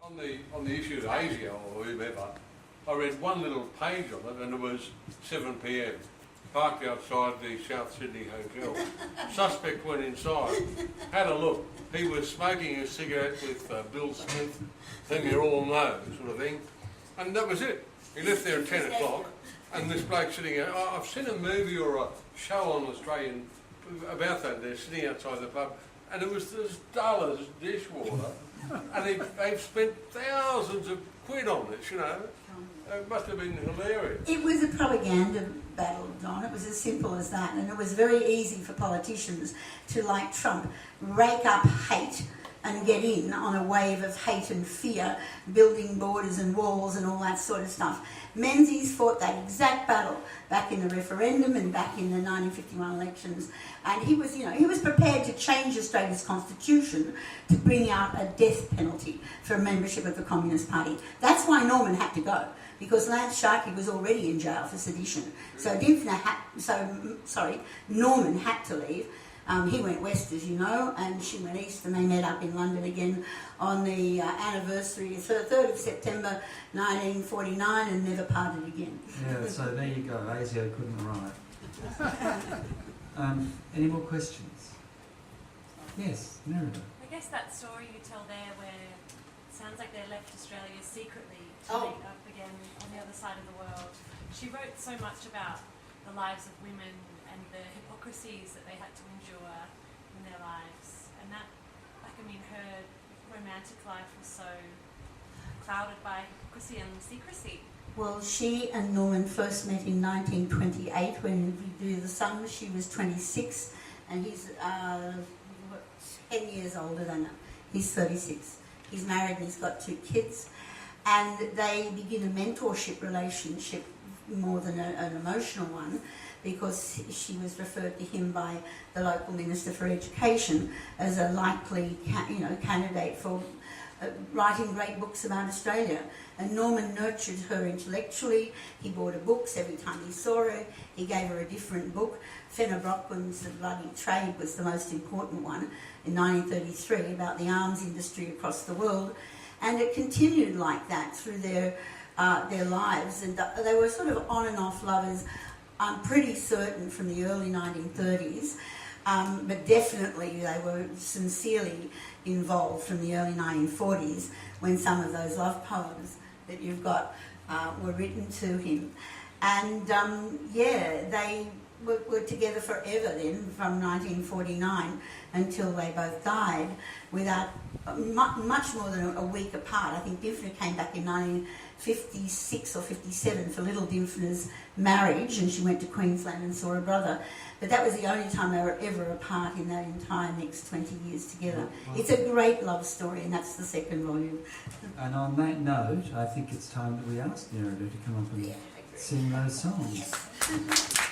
On the issue of ASIO or whoever, I read one little page on it and it was 7 p.m. Parked outside the South Sydney Hotel. Suspect went inside, had a look. He was smoking a cigarette with Bill Smith, whom you all know, sort of thing. And that was it. He left there at 10 o'clock and this bloke sitting there, I've seen a movie or a show on Australian about that. They're sitting outside the pub and it was as dull as dishwater. And they've spent thousands of quid on this, you know. It must have been hilarious. It was a propaganda battle, Don. It was as simple as that. And it was very easy for politicians to, like Trump, rake up hate and get in on a wave of hate and fear, building borders and walls and all that sort of stuff. Menzies fought that exact battle back in the referendum and back in the 1951 elections. And he was prepared to change Australia's constitution to bring out a death penalty for membership of the Communist Party. That's why Norman had to go, because Lance Sharkey was already in jail for sedition. So Norman had to leave. He went west, as you know, and she went east, and they met up in London again on the anniversary, 3rd of September 1949, and never parted again. Yeah, so there you go. ASIO couldn't arrive. Any more questions? Yes, Nerida. I guess that story you tell there where it sounds like they left Australia secretly to meet up again on the other side of the world. She wrote so much about the lives of women and the hypocrisies that they had to endure in their lives. And that, her romantic life was so clouded by hypocrisy and secrecy. Well, she and Norman first met in 1928 when we do the sum. She was 26 and he's 10 years older than her. He's 36. He's married and he's got 2 kids. And they begin a mentorship relationship more than an emotional one, because she was referred to him by the local Minister for Education as a likely candidate for writing great books about Australia. And Norman nurtured her intellectually. He bought her books every time he saw her. He gave her a different book. Fenner Brockman's The Bloody Trade was the most important one in 1933, about the arms industry across the world. And it continued like that through their lives. And they were sort of on and off lovers, I'm pretty certain, from the early 1930s. But definitely they were sincerely involved from the early 1940s, when some of those love poems that you've got were written to him. And they were together forever then, from 1949 until they both died, without much more than a week apart. I think Dimphna came back in 1956 or 57 for little Dimphna's marriage, and she went to Queensland and saw her brother. But that was the only time they were ever apart in that entire next 20 years together. It's a great love story, and that's the second volume. And on that note, I think it's time that we ask Nerida to come up and sing those songs. Yes.